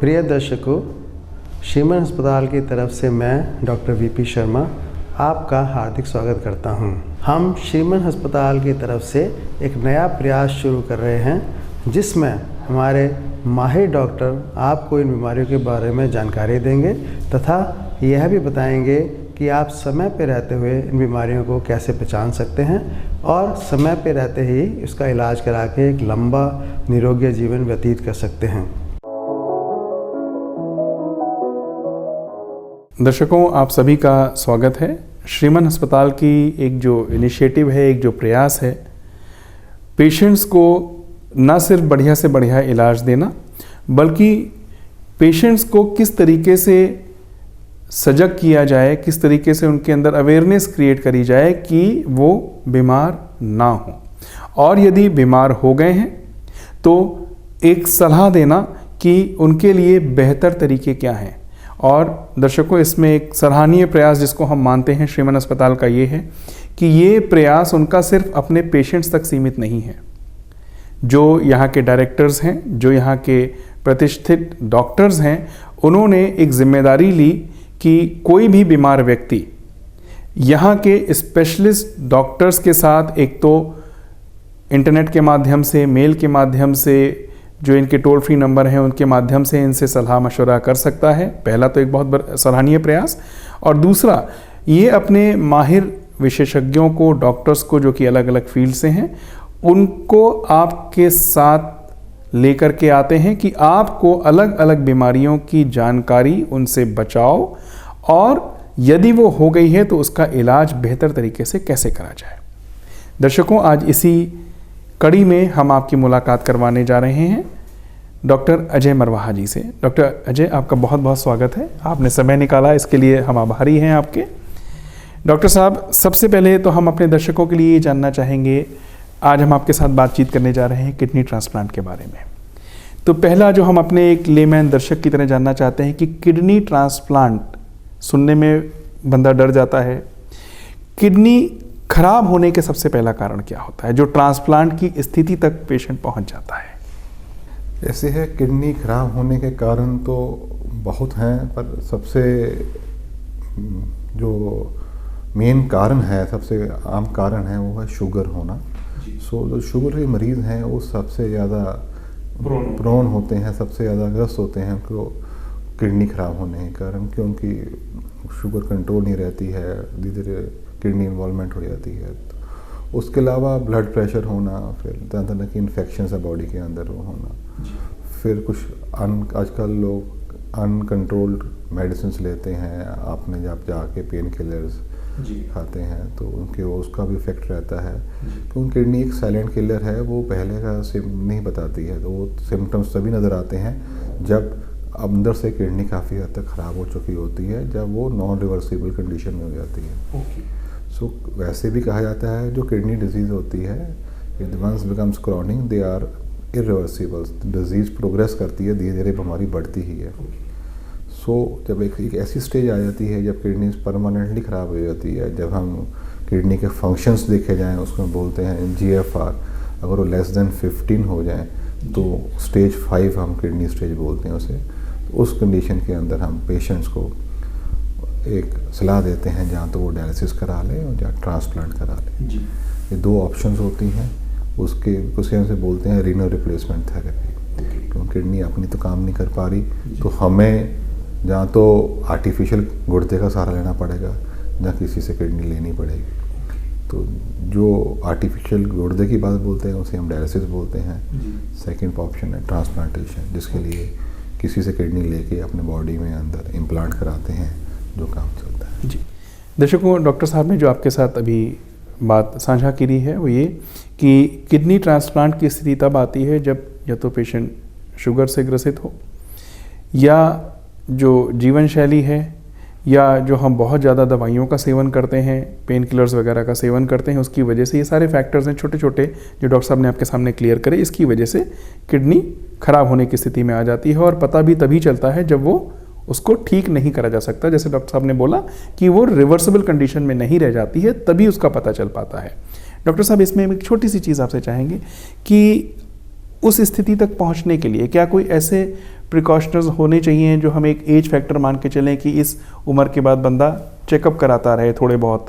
प्रिय दर्शकों, श्रीमन अस्पताल की तरफ से मैं डॉक्टर वीपी शर्मा आपका हार्दिक स्वागत करता हूं। हम श्रीमन अस्पताल की तरफ से एक नया प्रयास शुरू कर रहे हैं जिसमें हमारे माहिर डॉक्टर आपको इन बीमारियों के बारे में जानकारी देंगे तथा यह भी बताएंगे कि आप समय पर रहते हुए इन बीमारियों को कैसे पहचान सकते हैं और समय पर रहते ही इसका इलाज करा के एक लंबा निरोगी जीवन व्यतीत कर सकते हैं। दर्शकों, आप सभी का स्वागत है। श्रीमन अस्पताल की एक जो इनिशिएटिव है, एक जो प्रयास है, पेशेंट्स को न सिर्फ बढ़िया से बढ़िया इलाज देना बल्कि पेशेंट्स को किस तरीके से सजग किया जाए, किस तरीके से उनके अंदर अवेयरनेस क्रिएट करी जाए कि वो बीमार ना हो, और यदि बीमार हो गए हैं तो एक सलाह देना कि उनके लिए बेहतर तरीके क्या हैं। और दर्शकों, इसमें एक सराहनीय प्रयास जिसको हम मानते हैं श्रीमन अस्पताल का ये है कि ये प्रयास उनका सिर्फ अपने पेशेंट्स तक सीमित नहीं है। जो यहाँ के डायरेक्टर्स हैं, जो यहाँ के प्रतिष्ठित डॉक्टर्स हैं, उन्होंने एक जिम्मेदारी ली कि कोई भी बीमार व्यक्ति यहाँ के स्पेशलिस्ट डॉक्टर्स के साथ एक तो इंटरनेट के माध्यम से, मेल के माध्यम से, जो इनके टोल फ्री नंबर हैं उनके माध्यम से इनसे सलाह मशवरा कर सकता है। पहला तो एक बहुत सराहनीय प्रयास, और दूसरा ये अपने माहिर विशेषज्ञों को, डॉक्टर्स को जो कि अलग अलग फील्ड से हैं, उनको आपके साथ लेकर के आते हैं कि आपको अलग अलग बीमारियों की जानकारी, उनसे बचाव, और यदि वो हो गई है तो उसका इलाज बेहतर तरीके से कैसे करा जाए। दर्शकों, आज इसी कड़ी में हम आपकी मुलाकात करवाने जा रहे हैं डॉक्टर अजय मरवाहा जी से। डॉक्टर अजय, आपका बहुत बहुत स्वागत है। आपने समय निकाला, इसके लिए हम आभारी हैं आपके। डॉक्टर साहब, सबसे पहले तो हम अपने दर्शकों के लिए ये जानना चाहेंगे, आज हम आपके साथ बातचीत करने जा रहे हैं किडनी ट्रांसप्लांट के बारे में। तो पहला जो हम अपने एक लेमैन दर्शक की तरह जानना चाहते हैं कि किडनी ट्रांसप्लांट सुनने में बंदा डर जाता है। किडनी खराब होने के सबसे पहला कारण क्या होता है जो ट्रांसप्लांट की स्थिति तक पेशेंट पहुंच जाता है? ऐसे है, किडनी खराब होने के कारण तो बहुत हैं, पर सबसे जो मेन कारण है, सबसे आम कारण है, वो है शुगर होना। सो जो शुगर के मरीज़ हैं वो सबसे ज़्यादा प्रोन होते हैं, सबसे ज़्यादा ग्रस्त होते हैं उनको किडनी खराब होने के कारण, क्योंकि शुगर कंट्रोल नहीं रहती है, धीरे धीरे किडनी इन्वॉल्वमेंट हो जाती है। तो उसके अलावा ब्लड प्रेशर होना, फिर तरह तरह की इन्फेक्शन है बॉडी के अंदर वो होना, फिर कुछ आजकल लोग अनकंट्रोल्ड मेडिसिन लेते हैं। आपने जब जाके पेन किलर्स खाते हैं तो उनके उसका भी इफेक्ट रहता है, क्योंकि किडनी एक साइलेंट किलर है, वो पहले का नहीं बताती है। तो वो सिम्टम्स तभी नज़र आते हैं जब अंदर से किडनी काफ़ी हद तक ख़राब हो चुकी होती है, जब वो नॉन रिवर्सिबल कंडीशन में हो जाती है। सो वैसे भी कहा जाता है जो किडनी डिजीज़ होती है, it once becomes chronic they are irreversible. Disease progress करती है, धीरे धीरे बीमारी बढ़ती ही है। सो जब एक ऐसी स्टेज आ जाती है जब किडनी परमानेंटली ख़राब हो जाती है, जब हम किडनी के फंक्शंस देखे जाएँ, उसमें बोलते हैं GFR, अगर वो लेस देन 15 हो जाए तो स्टेज 5 हम किडनी स्टेज बोलते हैं उसे। तो उस कंडीशन के अंदर हम पेशेंट्स को एक सलाह देते हैं जहाँ तो वो डायलिसिस करा ले और जहाँ ट्रांसप्लांट करा ले। ये दो ऑप्शंस होती हैं। उसके से बोलते हैं रीनल रिप्लेसमेंट थेरेपी, क्योंकि किडनी अपनी तो काम नहीं कर पा रही, तो हमें जहाँ तो आर्टिफिशियल गुर्दे का सहारा लेना पड़ेगा, जहाँ किसी से किडनी लेनी पड़ेगी। तो जो आर्टिफिशियल गुर्दे की बात बोलते हैं उसे हम डायलिसिस बोलते हैं। सेकेंड ऑप्शन है ट्रांसप्लांटेशन, जिसके लिए किसी से किडनी लेके अपने बॉडी में अंदर इम्प्लांट कराते हैं, जो काम चलता है। जी दर्शकों, डॉक्टर साहब ने जो आपके साथ अभी बात साझा करी है वो ये कि किडनी ट्रांसप्लांट की स्थिति तब आती है जब या तो पेशेंट शुगर से ग्रसित हो, या जो जीवन शैली है, या जो हम बहुत ज़्यादा दवाइयों का सेवन करते हैं, पेन किलर्स वगैरह का सेवन करते हैं, उसकी वजह से, ये सारे फैक्टर्स हैं छोटे छोटे जो डॉक्टर साहब ने आपके सामने क्लियर करे, इसकी वजह से किडनी खराब होने की स्थिति में आ जाती है। और पता भी तभी चलता है जब वो उसको ठीक नहीं करा जा सकता। जैसे डॉक्टर साहब ने बोला कि वो रिवर्सिबल कंडीशन में नहीं रह जाती है, तभी उसका पता चल पाता है। डॉक्टर साहब, इसमें एक छोटी सी चीज़ आपसे चाहेंगे कि उस स्थिति तक पहुंचने के लिए क्या कोई ऐसे प्रिकॉशनर्स होने चाहिए जो हम एक एज फैक्टर मान के चलें कि इस उम्र के बाद बंदा चेकअप कराता रहे थोड़े बहुत?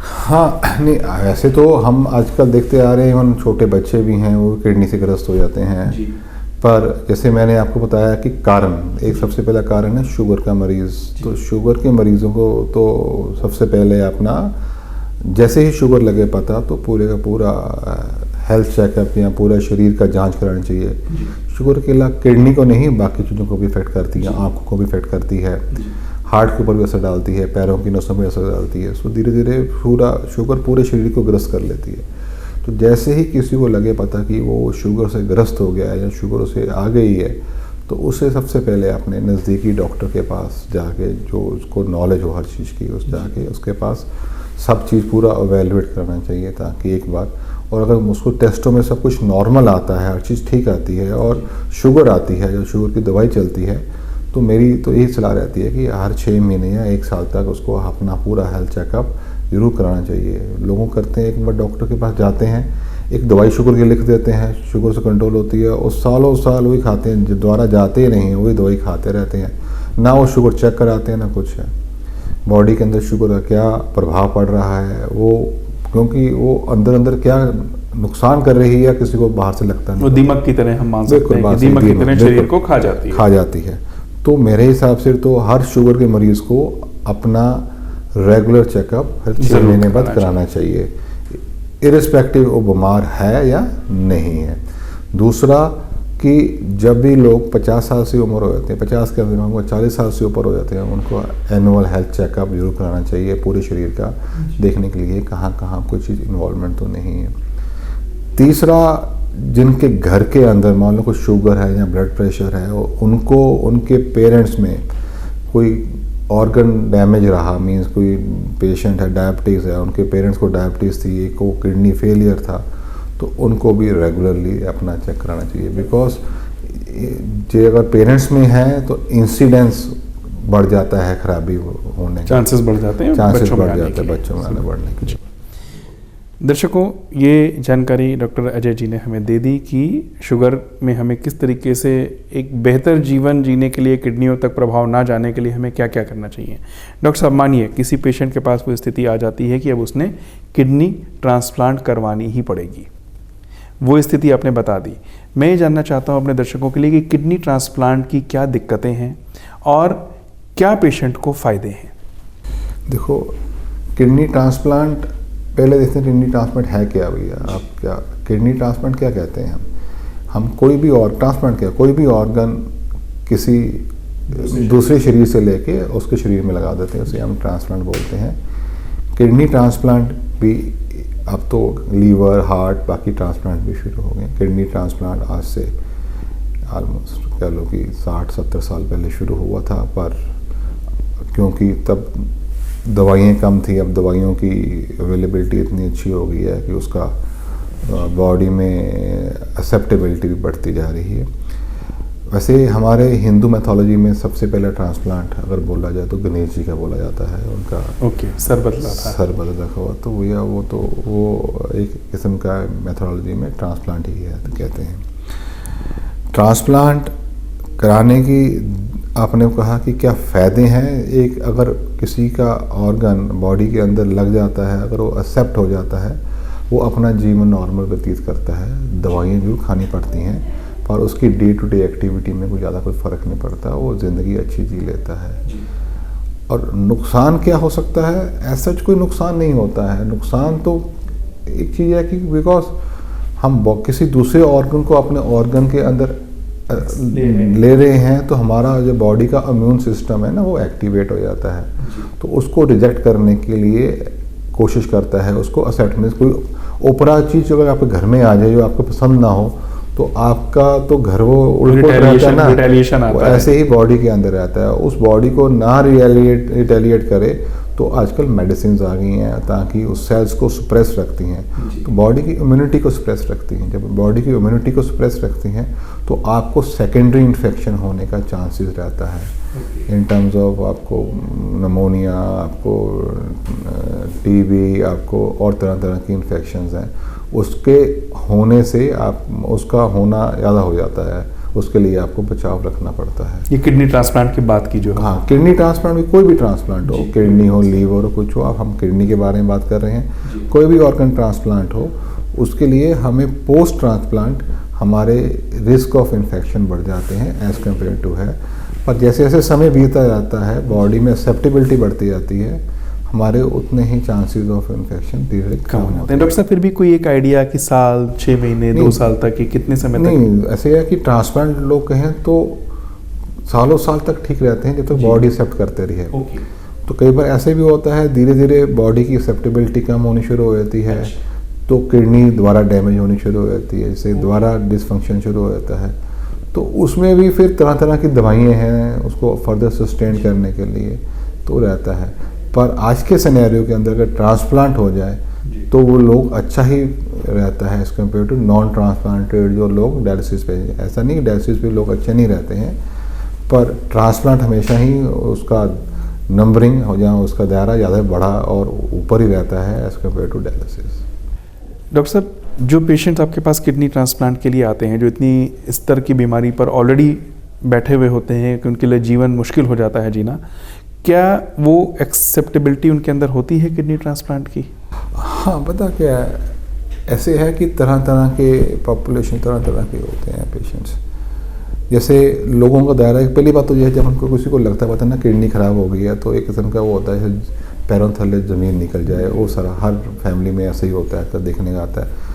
हाँ, नहीं ऐसे तो हम आजकल देखते आ रहे हैं, इवन छोटे बच्चे भी हैं वो किडनी से ग्रस्त हो जाते हैं जी। पर जैसे मैंने आपको बताया कि कारण, एक सबसे पहला कारण है शुगर का मरीज़। तो शुगर के मरीज़ों को तो सबसे पहले अपना जैसे ही शुगर लगे पता तो पूरे का पूरा हेल्थ चेकअप या पूरा शरीर का जांच करानी चाहिए। शुगर के अलावा किडनी को नहीं, बाकी चीज़ों को भी इफेक्ट करती है, आँखों को भी इफेक्ट करती है, हार्ट के ऊपर भी असर डालती है, पैरों की नसों में असर डालती है। सो धीरे धीरे पूरा शुगर पूरे शरीर को ग्रस्त कर लेती है। तो जैसे ही किसी को लगे पता कि वो शुगर से ग्रस्त हो गया है या शुगर से आ गई है, तो उसे सबसे पहले अपने नज़दीकी डॉक्टर के पास जाके, जो उसको नॉलेज हो हर चीज़ की, उस जाके उसके पास सब चीज़ पूरा एवेलुएट करना चाहिए, ताकि एक बार, और अगर उसको टेस्टों में सब कुछ नॉर्मल आता है, हर चीज़ ठीक आती है और शुगर आती है या शुगर की दवाई चलती है, तो मेरी तो यही सलाह रहती है कि हर 6 महीने या 1 साल तक उसको अपना पूरा हेल्थ चेकअप जरूर कराना चाहिए। लोगों करते हैं, एक बार डॉक्टर के पास जाते हैं, एक दवाई शुगर की लिख देते हैं, शुगर से कंट्रोल होती है, और सालों साल वही खाते हैं, दोबारा जाते ही नहीं, वही दवाई खाते रहते हैं, ना वो शुगर चेक कराते हैं ना कुछ है। बॉडी के अंदर शुगर का क्या प्रभाव पड़ रहा है, वो क्योंकि वो अंदर अंदर क्या नुकसान कर रही है किसी को बाहर से लगता नहीं। वो दीमक की तरह हम मान सकते हैं, दीमक की तरह शरीर को खा जाती है। तो मेरे हिसाब से तो हर शुगर के मरीज़ को अपना रेगुलर चेकअप हर 6 महीने बाद कराना चाहिए, इरिस्पेक्टिव वो बीमार है या नहीं है। दूसरा कि जब भी लोग 50 साल से उम्र हो जाते हैं, 50 के अंदर 40 साल से ऊपर हो जाते हैं, उनको एनुअल हेल्थ चेकअप जरूर कराना चाहिए पूरे शरीर का, देखने के लिए कहाँ कहाँ कोई चीज़ इन्वॉल्वमेंट तो नहीं है। तीसरा, जिनके घर के अंदर मान लो कोई शुगर है या ब्लड प्रेशर है, उनको उनके पेरेंट्स में कोई ऑर्गन डैमेज रहा, मींस कोई पेशेंट है डायबिटीज़ है, उनके पेरेंट्स को डायबिटीज़ थी, एक को किडनी फेलियर था, तो उनको भी रेगुलरली अपना चेक कराना चाहिए। बिकॉज जो अगर पेरेंट्स में है तो इंसिडेंस बढ़ जाता है, खराबी होने, चांसेस बढ़ जाते हैं, चांसेस बढ़ जाते हैं बच्चों में आने बढ़ने के। दर्शकों, ये जानकारी डॉक्टर अजय जी ने हमें दे दी कि शुगर में हमें किस तरीके से एक बेहतर जीवन जीने के लिए, किडनियों तक प्रभाव ना जाने के लिए हमें क्या क्या करना चाहिए। डॉक्टर साहब, मानिए किसी पेशेंट के पास वो स्थिति आ जाती है कि अब उसने किडनी ट्रांसप्लांट करवानी ही पड़ेगी, वो स्थिति आपने बता दी। मैं ये जानना चाहता हूँ अपने दर्शकों के लिए कि किडनी ट्रांसप्लांट की क्या दिक्कतें हैं और क्या पेशेंट को फ़ायदे हैं। देखो, किडनी ट्रांसप्लांट पहले देखते हैं किडनी ट्रांसप्लांट है क्या भैया। आप क्या किडनी ट्रांसप्लांट क्या कहते हैं? हम कोई भी और ट्रांसप्लांट क्या, कोई भी ऑर्गन किसी दूसरे शरीर से लेके उसके शरीर में लगा देते हैं, उसे हम ट्रांसप्लांट बोलते हैं। किडनी ट्रांसप्लांट भी अब तो लीवर, हार्ट, बाकी ट्रांसप्लांट भी शुरू हो गए। किडनी ट्रांसप्लांट आज से ऑलमोस्ट कह लो कि 60-70 साल पहले शुरू हुआ था, पर क्योंकि तब दवाइयाँ कम थी, अब दवाइयों की अवेलेबिलिटी इतनी अच्छी हो गई है कि उसका बॉडी में एक्सेप्टेबिलिटी भी बढ़ती जा रही है। वैसे हमारे हिंदू मैथोलॉजी में सबसे पहला ट्रांसप्लांट अगर बोला जाए तो गणेश जी का बोला जाता है। उनका सर बदला हुआ, तो भैया वो एक किस्म का मैथोलॉजी में ट्रांसप्लांट ही है, तो कहते हैं। ट्रांसप्लांट कराने की आपने कहा कि क्या फ़ायदे हैं। एक, अगर किसी का ऑर्गन बॉडी के अंदर लग जाता है, अगर वो एक्सेप्ट हो जाता है, वो अपना जीवन नॉर्मल व्यतीत करता है। दवाइयाँ जरूर खानी पड़ती हैं, पर उसकी डे टू डे एक्टिविटी में कोई ज़्यादा कोई फ़र्क नहीं पड़ता, वो ज़िंदगी अच्छी जी लेता है। और नुकसान क्या हो सकता है? ऐसा कोई नुकसान नहीं होता है। नुकसान तो एक चीज़ है कि बिकॉज हम किसी दूसरे ऑर्गन को अपने ऑर्गन के अंदर ले रहे हैं, तो हमारा जो बॉडी का इम्यून सिस्टम है ना, वो एक्टिवेट हो जाता है, तो उसको रिजेक्ट करने के लिए कोशिश करता है, उसको एक्सेप्ट में। कोई ओपरा चीज़ अगर आपके घर में आ जाए जो आपको पसंद ना हो, तो आपका तो घर वो उल्टा रहता है ना, ऐसे ही बॉडी के अंदर रहता है। उस बॉडी को ना रिटेलिएट करे, तो आजकल मेडिसिन आ गई हैं ताकि उस सेल्स को सप्रेस रखती हैं, तो बॉडी की इम्यूनिटी को सप्रेस रखती हैं। जब बॉडी की इम्यूनिटी को सप्रेस रखती हैं, तो आपको सेकेंडरी इन्फेक्शन होने का चांसेस रहता है। इन टर्म्स ऑफ आपको नमोनिया, आपको टीबी, आपको और तरह तरह की इन्फेक्शंस हैं, उसके होने से आप उसका होना ज़्यादा हो जाता है, उसके लिए आपको बचाव रखना पड़ता है। ये किडनी ट्रांसप्लांट की बात की जो है। हाँ, किडनी ट्रांसप्लांट भी, कोई भी ट्रांसप्लांट हो, किडनी हो, लीवर हो, कुछ हो, आप हम किडनी के बारे में बात कर रहे हैं, कोई भी ऑर्गन ट्रांसप्लांट हो, उसके लिए हमें पोस्ट ट्रांसप्लांट हमारे रिस्क ऑफ इन्फेक्शन बढ़ जाते हैं एज़ कम्पेयर टू है। पर जैसे जैसे समय बीतता जाता है, बॉडी में एक्सेप्टेबिलिटी बढ़ती जाती है, हमारे उतने ही चांसेस ऑफ इन्फेक्शन धीरे कम होते हैं। डॉक्टर साहब फिर भी कोई एक आइडिया कि साल, 6 महीने, 2 साल तक, कि कितने समय तक? नहीं, ऐसे है कि ट्रांसप्लांट लोग कहें तो सालों साल तक ठीक रहते हैं जब तक बॉडी एक्सेप्ट करते रही है। तो कई बार ऐसे भी होता है धीरे धीरे बॉडी की एक्सेप्टेबिलिटी कम होनी शुरू हो जाती है, तो किडनी दोबारा डैमेज होनी शुरू हो जाती है, जिससे दोबारा डिसफंक्शन शुरू हो जाता है। तो उसमें भी फिर तरह तरह की दवाइयाँ हैं उसको फर्दर सस्टेन करने के लिए, तो रहता है। पर आज के सिनेरियो के अंदर अगर ट्रांसप्लांट हो जाए तो वो लोग अच्छा ही रहता है as compare to non transplanted जो लोग डायलिसिस पे। ऐसा नहीं कि डायलिसिस पे लोग अच्छे नहीं रहते हैं, पर ट्रांसप्लांट हमेशा ही उसका नंबरिंग हो जाए, उसका दायरा ज़्यादा बड़ा और ऊपर ही रहता है as compare to dialysis. Doctor साहब, जो पेशेंट्स आपके पास किडनी ट्रांसप्लांट के लिए आते हैं, जो इतनी स्तर की बीमारी पर ऑलरेडी बैठे हुए होते हैं कि उनके लिए जीवन मुश्किल हो जाता है जीना, क्या वो एक्सेप्टेबिलिटी उनके अंदर होती है किडनी ट्रांसप्लांट की? हाँ, पता क्या है, ऐसे है कि तरह तरह के पॉपुलेशन तरह तरह के होते हैं पेशेंट्स। जैसे लोगों का दायरा, पहली बात तो यह है जब हमको किसी को लगता है ना किडनी ख़राब हो गई है, तो एक किस्म का वो होता है पैरों थल्ले ज़मीन निकल जाए, वो सारा हर फैमिली में ऐसे ही होता है, तो देखने का आता है।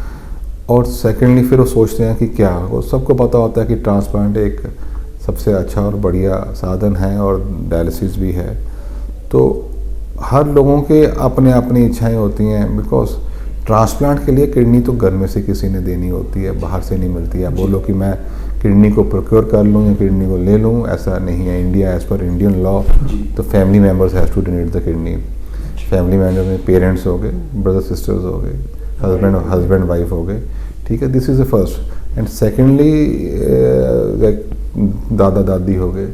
और सेकेंडली फिर वो सोचते हैं कि क्या, वो सबको पता होता है कि ट्रांसप्लांट एक सबसे अच्छा और बढ़िया साधन है और डायलिसिस भी है। तो हर लोगों के अपने अपनी इच्छाएं होती हैं, बिकॉज ट्रांसप्लांट के लिए किडनी तो घर में से किसी ने देनी होती है, बाहर से नहीं मिलती है। बोलो कि मैं किडनी को प्रोक्योर कर लूँ या किडनी को ले लूँ, ऐसा नहीं है। India as per Indian law तो family members has to donate the kidney. Family member में पेरेंट्स हो गए, ब्रदर सिस्टर्स हो गए, हस्बैंड वाइफ हो गए, ठीक है, this is the first. And secondly दादा दादी हो गए,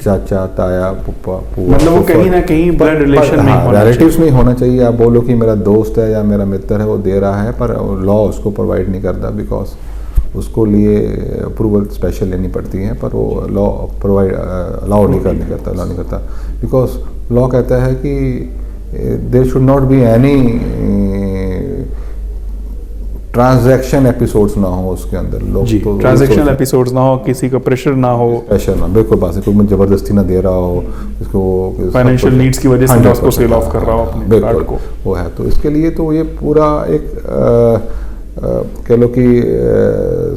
चाचा ताया पुप्पा पुआ, मतलब वो कहीं ना कहीं ब्लड रिलेशन में रिलेटिव्स में होना चाहिए। आप बोलो कि मेरा दोस्त है या मेरा मित्र है वो दे रहा है, पर लॉ उसको प्रोवाइड नहीं करता, बिकॉज उसको लिए अप्रूवल स्पेशल लेनी पड़ती है, पर वो लॉ प्रोवाइड अलाउ नहीं करता, बिकॉज लॉ कहता है कि there should not be any transaction episodes ना हो उसके अंदर। लोग तो ट्रांजैक्शनल एपिसोड्स ना हो, किसी का प्रेशर ना हो, बिल्कुल बात है, कोई जबरदस्ती ना दे रहा हो, इसको फाइनेंशियल नीड्स की वजह से उसको सेल ऑफ कर रहा हो अपने कार्ड को, वो है। तो इसके लिए तो ये पूरा एक कह लो कि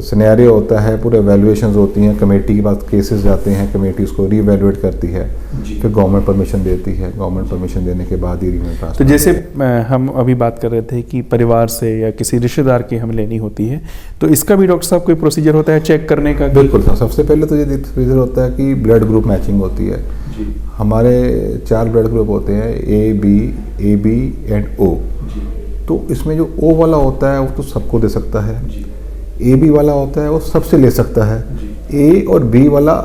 सिनेरियो होता है, पूरे वैल्यूएशंस होती हैं, कमेटी के पास केसेस जाते हैं, कमेटी उसको रीवैल्यूएट करती है, फिर गवर्नमेंट परमिशन देती है, गवर्नमेंट परमिशन देने के बाद ही तो जैसे हम अभी बात कर रहे थे कि परिवार से या किसी रिश्तेदार की हमें लेनी होती है, तो इसका भी डॉक्टर साहब कोई प्रोसीजर होता है चेक करने का? बिल्कुल, सबसे पहले तो ये प्रोसीजर होता है कि ब्लड ग्रुप मैचिंग होती है। हमारे 4 ब्लड ग्रुप होते हैं, ए बी एंड ओ। तो इसमें जो O वाला होता है वो तो सबको दे सकता है, AB वाला होता है वो सबसे ले सकता है, A और B वाला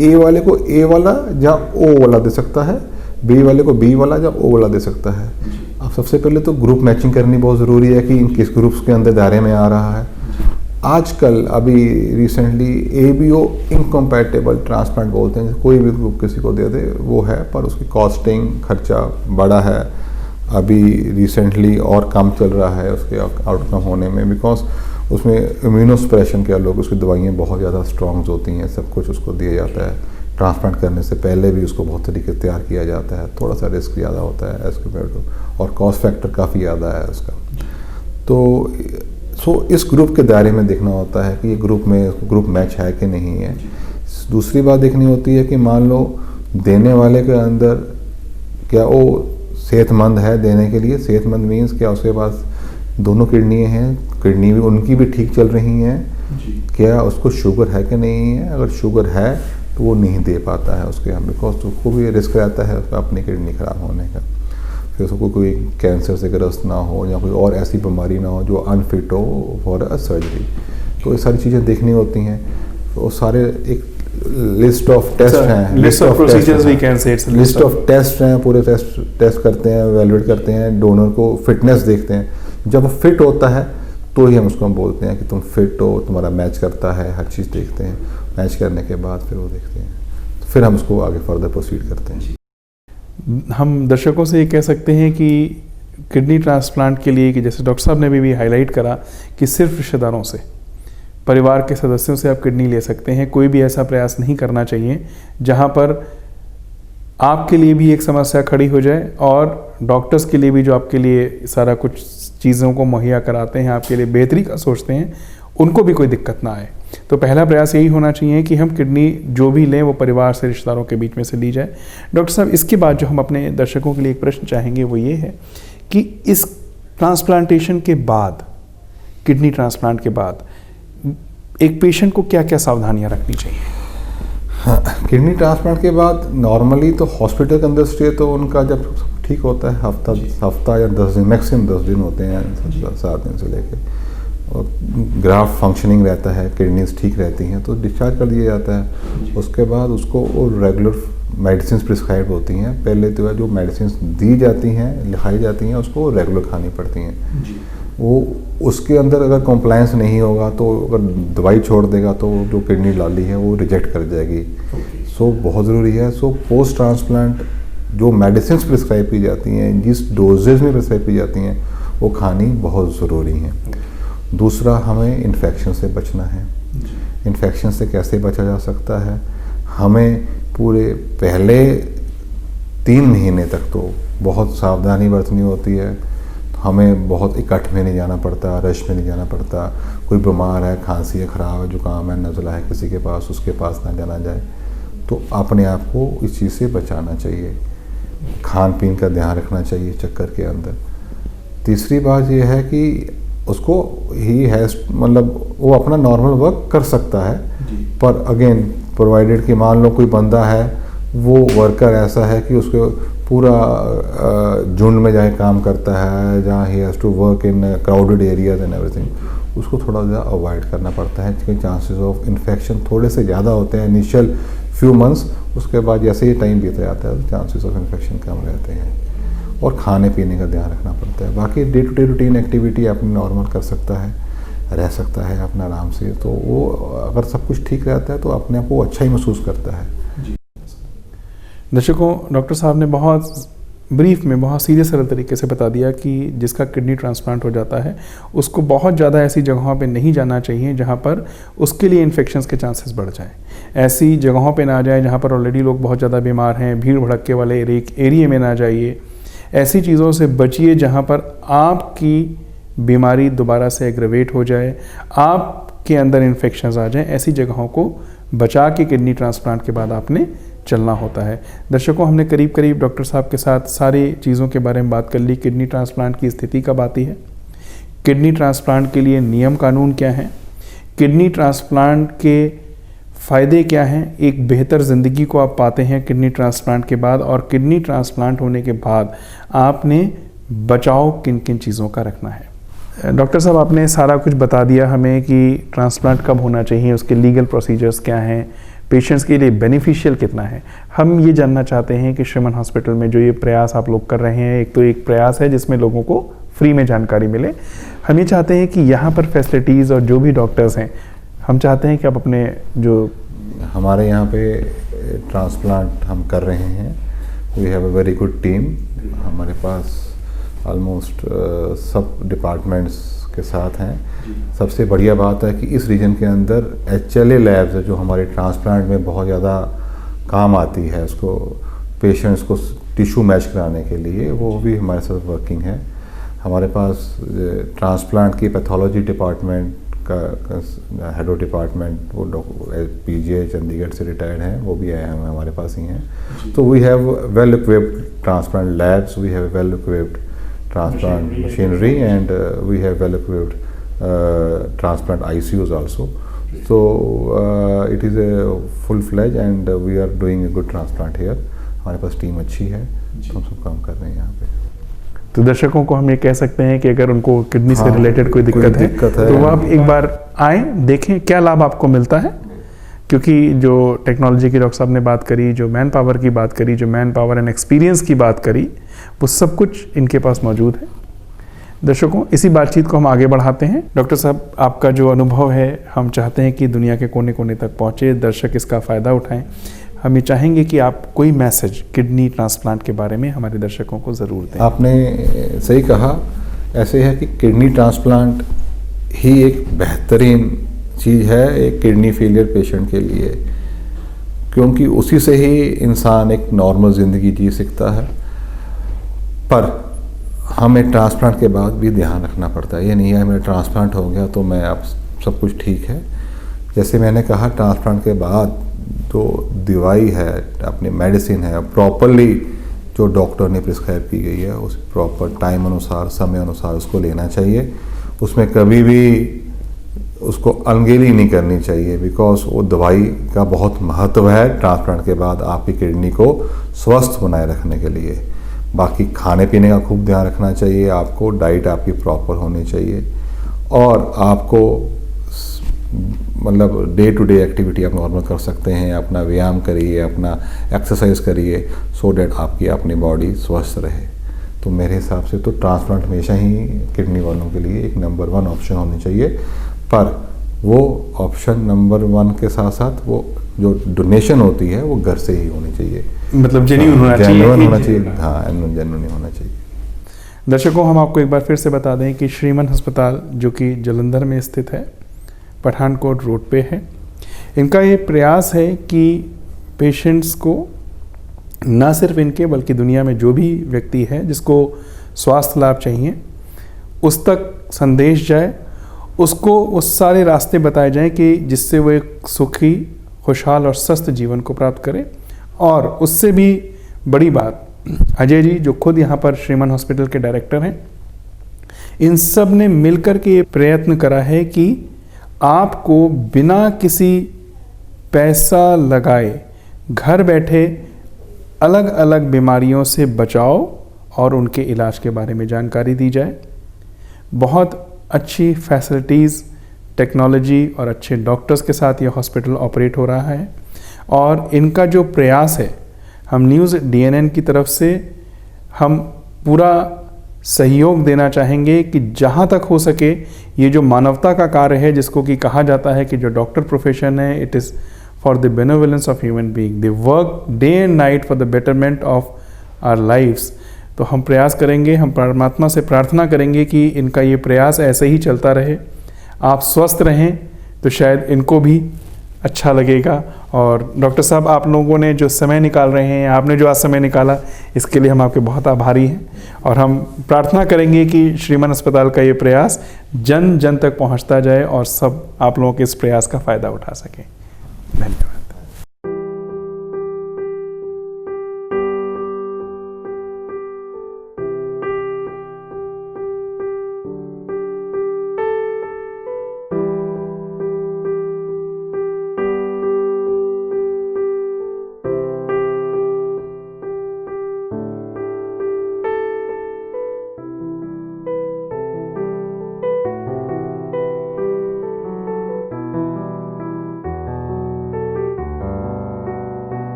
A वाले को A वाला या O वाला दे सकता है, B वाले को B वाला या O वाला दे सकता है। अब सबसे पहले तो ग्रुप मैचिंग करनी बहुत ज़रूरी है कि इन किस ग्रुप्स के अंदर दायरे में आ रहा है। आजकल अभी रिसेंटली ABO इनकम्पैटिबल ट्रांसप्लांट बोलते हैं, कोई भी ग्रुप किसी को दे दे वो है, पर उसकी कॉस्टिंग खर्चा बड़ा है। अभी रिसेंटली और कम चल रहा है उसके आउटकम होने में, बिकॉज उसमें इम्यूनोसप्रेशन के लोग, उसकी दवाइयाँ बहुत ज़्यादा स्ट्रॉन्ग होती हैं, सब कुछ उसको दिया जाता है। ट्रांसप्लांट करने से पहले भी उसको बहुत तरीके से तैयार किया जाता है, थोड़ा सा रिस्क ज़्यादा होता है एज कम्पेयर टू, और कॉस्ट फैक्टर काफ़ी ज़्यादा है उसका। तो इस ग्रुप के दायरे में देखना होता है कि ये ग्रुप मैच है कि नहीं है। दूसरी बात देखनी होती है कि मान लो देने वाले के अंदर क्या वो सेहतमंद है देने के लिए। सेहतमंद मीन्स क्या उसके पास दोनों किडनी हैं, किडनी भी उनकी भी ठीक चल रही हैं, क्या उसको शुगर है कि नहीं है। अगर शुगर है तो वो नहीं दे पाता है उसके यहाँ, बिकॉज उसको भी रिस्क रहता है उसका अपनी किडनी ख़राब होने का। फिर उसको कोई कैंसर से ग्रस्त ना हो या कोई और ऐसी बीमारी ना हो जो अनफिट हो फॉर अ सर्जरी। तो ये सारी चीज़ें देखनी होती हैं। तो सारे एक लिस्ट ऑफ टेस्ट हैं, list of procedures we can say, list of test हैं, पूरे टेस्ट करते हैं, एवेलुएट करते हैं, डोनर को फिटनेस देखते हैं। जब वो फिट होता है तो ही हम उसको बोलते हैं कि तुम फिट हो, तुम्हारा मैच करता है, हर चीज़ देखते हैं। मैच करने के बाद फिर वो देखते हैं, तो फिर हम उसको आगे फर्दर प्रोसीड करते हैं। हम दर्शकों से ये कह सकते हैं कि किडनी ट्रांसप्लांट के लिए, कि जैसे डॉक्टर साहब ने भी हाईलाइट करा कि सिर्फ रिश्तेदारों से, परिवार के सदस्यों से आप किडनी ले सकते हैं। कोई भी ऐसा प्रयास नहीं करना चाहिए जहां पर आपके लिए भी एक समस्या खड़ी हो जाए और डॉक्टर्स के लिए भी, जो आपके लिए सारा कुछ चीज़ों को मुहैया कराते हैं, आपके लिए बेहतरी का सोचते हैं, उनको भी कोई दिक्कत ना आए। तो पहला प्रयास यही होना चाहिए कि हम किडनी जो भी लें वो परिवार से, रिश्तेदारों के बीच में से ली जाए। डॉक्टर साहब, इसके बाद जो हम अपने दर्शकों के लिए एक प्रश्न चाहेंगे वो ये है कि इस ट्रांसप्लांटेशन के बाद, किडनी ट्रांसप्लांट के बाद एक पेशेंट को क्या क्या सावधानियां रखनी चाहिए? हाँ, किडनी ट्रांसप्लांट के बाद नॉर्मली तो हॉस्पिटल के अंदर स्टे तो उनका जब ठीक होता है हफ्ता या 10 दिन, मैक्सिमम 10 दिन होते हैं, 7 दिन से लेके, और ग्राफ्ट फंक्शनिंग रहता है, किडनीज ठीक रहती हैं तो डिस्चार्ज कर दिया जाता है। उसके बाद उसको रेगुलर मेडिसिन प्रिस्क्राइब होती हैं। पहले तो जो मेडिसिन दी जाती हैं, लिखाई जाती हैं, उसको रेगुलर खानी पड़ती हैं। वो उसके अंदर अगर कॉम्प्लायंस नहीं होगा तो अगर दवाई छोड़ देगा तो जो किडनी डाली है वो रिजेक्ट कर जाएगी। सो बहुत ज़रूरी है। सो पोस्ट ट्रांसप्लांट जो मेडिसिन प्रिस्क्राइब की जाती हैं, जिस डोजेज में प्रिस्क्राइब की जाती हैं, वो खानी बहुत ज़रूरी है। दूसरा, हमें इन्फेक्शन से बचना है। इन्फेक्शन से कैसे बचा जा सकता है? हमें पूरे पहले 3 महीने तक तो बहुत सावधानी बरतनी होती है। हमें बहुत इकट्ठ में नहीं जाना पड़ता, रश में नहीं जाना पड़ता। कोई बीमार है, खांसी है, ख़राब है, जुकाम है, नज़ला है किसी के पास, उसके पास ना जाना जाए। तो अपने आप को इस चीज़ से बचाना चाहिए। खान पीन का ध्यान रखना चाहिए चक्कर के अंदर। तीसरी बात यह है कि उसको ही है, मतलब वो अपना नॉर्मल वर्क कर सकता है, पर अगेन प्रोवाइडेड कि मान लो कोई बंदा है, वो वर्कर ऐसा है कि उसको पूरा झुंड में जाके काम करता है, जहाँ he has to work in crowded areas and everything, उसको थोड़ा ज़्यादा अवॉइड करना पड़ता है क्योंकि चांसेस ऑफ इन्फेक्शन थोड़े से ज़्यादा होते हैं इनिशियल फ्यू मंथ्स। उसके बाद जैसे ही टाइम बीता जाता है तो चांसेस ऑफ इन्फेक्शन कम रहते हैं। और खाने पीने का ध्यान रखना पड़ता है। बाकी day to day routine activity अपनी नॉर्मल कर सकता है, रह सकता है अपना आराम से। तो वो अगर सब कुछ ठीक रहता है तो अपने आप को अच्छा ही महसूस करता है। दर्शकों, डॉक्टर साहब ने बहुत ब्रीफ में, बहुत सीधे सरल तरीके से बता दिया कि जिसका किडनी ट्रांसप्लांट हो जाता है उसको बहुत ज़्यादा ऐसी जगहों पे नहीं जाना चाहिए जहाँ पर उसके लिए इन्फेक्शंस के चांसेस बढ़ जाएं। ऐसी जगहों पे ना जाए जहाँ पर ऑलरेडी लोग बहुत ज़्यादा बीमार हैं। भीड़ भड़क्के वाले एरिया में ना जाइए। ऐसी चीज़ों से बचिए जहाँ पर आपकी बीमारी दोबारा से एग्रेवेट हो जाए, आपके अंदर इन्फेक्शंस आ जाएं। ऐसी जगहों को बचा के किडनी ट्रांसप्लांट के बाद आपने चलना होता है। दर्शकों, हमने करीब करीब डॉक्टर साहब के साथ सारी चीज़ों के बारे में बात कर ली। किडनी ट्रांसप्लांट की स्थिति कब आती है, किडनी ट्रांसप्लांट के लिए नियम कानून क्या हैं, किडनी ट्रांसप्लांट के फ़ायदे क्या हैं, एक बेहतर ज़िंदगी को आप पाते हैं किडनी ट्रांसप्लांट के बाद, और किडनी ट्रांसप्लांट होने के बाद आपने बचाव किन किन चीज़ों का रखना है। डॉक्टर साहब, आपने सारा कुछ बता दिया हमें कि ट्रांसप्लांट कब होना चाहिए, उसके लीगल प्रोसीजर्स क्या हैं, पेशेंट्स के लिए बेनिफिशियल कितना है। हम ये जानना चाहते हैं कि श्रीमन हॉस्पिटल में जो ये प्रयास आप लोग कर रहे हैं, एक तो एक प्रयास है जिसमें लोगों को फ्री में जानकारी मिले। हम ये चाहते हैं कि यहाँ पर फैसिलिटीज़ और जो भी डॉक्टर्स हैं, हम चाहते हैं कि आप अपने जो हमारे यहाँ पे ट्रांसप्लांट हम कर रहे हैं, we have a very good team. हमारे पास ऑलमोस्ट सब डिपार्टमेंट्स के साथ हैं। सबसे बढ़िया बात है कि इस रीजन के अंदर HLA लैब्स है जो हमारे ट्रांसप्लांट में बहुत ज़्यादा काम आती है, उसको पेशेंट्स को टिश्यू मैच कराने के लिए, वो भी हमारे साथ वर्किंग है। हमारे पास ट्रांसप्लांट की पैथोलॉजी डिपार्टमेंट का हेड ऑफ डिपार्टमेंट, वो PGI चंडीगढ़ से रिटायर्ड हैं, वो भी आए हैं, हमारे पास ही हैं। तो we have well equipped transplant labs, we have well equipped transplant machinery, and we have well equipped transplant ICUs also. So it is a full-fledged and we are doing a good transplant here. हमारे पास team अच्छी है, तो हम सब काम कर रहे हैं यहाँ पे। तो दर्शकों को हम ये कह सकते हैं कि अगर उनको किडनी से रिलेटेड कोई दिक्कत है तो आप एक बार आएँ, देखें क्या लाभ आपको मिलता है। क्योंकि जो टेक्नोलॉजी की डॉक्टर साहब ने बात करी, जो मैन पावर की बात करी, जो मैन पावर एंड एक्सपीरियंस की बात करी, वो सब कुछ इनके पास मौजूद है। दर्शकों, इसी बातचीत को हम आगे बढ़ाते हैं। डॉक्टर साहब, आपका जो अनुभव है हम चाहते हैं कि दुनिया के कोने कोने तक पहुँचे, दर्शक इसका फ़ायदा उठाएं। हम ये चाहेंगे कि आप कोई मैसेज किडनी ट्रांसप्लांट के बारे में हमारे दर्शकों को ज़रूर दें। आपने सही कहा, ऐसे है कि किडनी ट्रांसप्लांट ही एक बेहतरीन चीज़ है एक किडनी फेलियर पेशेंट के लिए, क्योंकि उसी से ही इंसान एक नॉर्मल ज़िंदगी जी सकता है। पर हमें ट्रांसप्लांट के बाद भी ध्यान रखना पड़ता है। ये नहीं है मेरा ट्रांसप्लांट हो गया तो मैं अब सब कुछ ठीक है। जैसे मैंने कहा, ट्रांसप्लांट के बाद जो दवाई है, अपनी मेडिसिन है, प्रॉपरली जो डॉक्टर ने प्रिस्क्राइब की गई है उस प्रॉपर टाइम अनुसार, समय अनुसार उसको लेना चाहिए। उसमें कभी भी उसको अनगेली नहीं करनी चाहिए, बिकॉज वो दवाई का बहुत महत्व है ट्रांसप्लांट के बाद आपकी किडनी को स्वस्थ बनाए रखने के लिए। बाकी खाने पीने का खूब ध्यान रखना चाहिए आपको, डाइट आपकी प्रॉपर होनी चाहिए, और आपको मतलब डे टू डे एक्टिविटी आप नॉर्मल कर सकते हैं। अपना व्यायाम करिए, अपना एक्सरसाइज करिए, सो डैट आपकी अपनी बॉडी स्वस्थ रहे। तो मेरे हिसाब से तो ट्रांसप्लांट हमेशा ही किडनी वालों के लिए एक नंबर 1 ऑप्शन होनी चाहिए। पर वो ऑप्शन नंबर 1 के साथ साथ वो जो डोनेशन होती है वो घर से ही होनी चाहिए, मतलब जेन्युइन होना चाहिए। जेन्युइन होना चाहिए, हाँ, जेन्युइन होना चाहिए। दर्शकों, हम आपको एक बार फिर से बता दें कि श्रीमन अस्पताल जो कि जालंधर में स्थित है, पठानकोट रोड पे है, इनका ये प्रयास है कि पेशेंट्स को ना सिर्फ इनके बल्कि दुनिया में जो भी व्यक्ति है जिसको स्वास्थ्य लाभ चाहिए उस तक संदेश जाए, उसको उस सारे रास्ते बताए जाएं कि जिससे वो एक सुखी, खुशहाल और स्वस्थ जीवन को प्राप्त करे। और उससे भी बड़ी बात, अजय जी जो खुद यहाँ पर श्रीमन हॉस्पिटल के डायरेक्टर हैं, इन सब ने मिलकर के ये प्रयत्न करा है कि आपको बिना किसी पैसा लगाए घर बैठे अलग अलग बीमारियों से बचाव और उनके इलाज के बारे में जानकारी दी जाए। बहुत अच्छी फैसिलिटीज़, टेक्नोलॉजी और अच्छे डॉक्टर्स के साथ ये हॉस्पिटल ऑपरेट हो रहा है। और इनका जो प्रयास है, हम न्यूज़ DNN की तरफ से हम पूरा सहयोग देना चाहेंगे कि जहाँ तक हो सके ये जो मानवता का कार्य है, जिसको कि कहा जाता है कि जो डॉक्टर प्रोफेशन है, it is for the benevolence of human being, they work day and night for the betterment of our lifes. तो हम प्रयास करेंगे, हम परमात्मा से प्रार्थना करेंगे कि इनका ये प्रयास ऐसे ही चलता रहे। आप स्वस्थ रहें तो शायद इनको भी अच्छा लगेगा। और डॉक्टर साहब, आप लोगों ने जो समय निकाल रहे हैं, आपने जो आज समय निकाला, इसके लिए हम आपके बहुत आभारी हैं। और हम प्रार्थना करेंगे कि श्रीमन अस्पताल का ये प्रयास जन जन तक पहुंचता जाए और सब आप लोगों के इस प्रयास का फ़ायदा उठा सकें। धन्यवाद।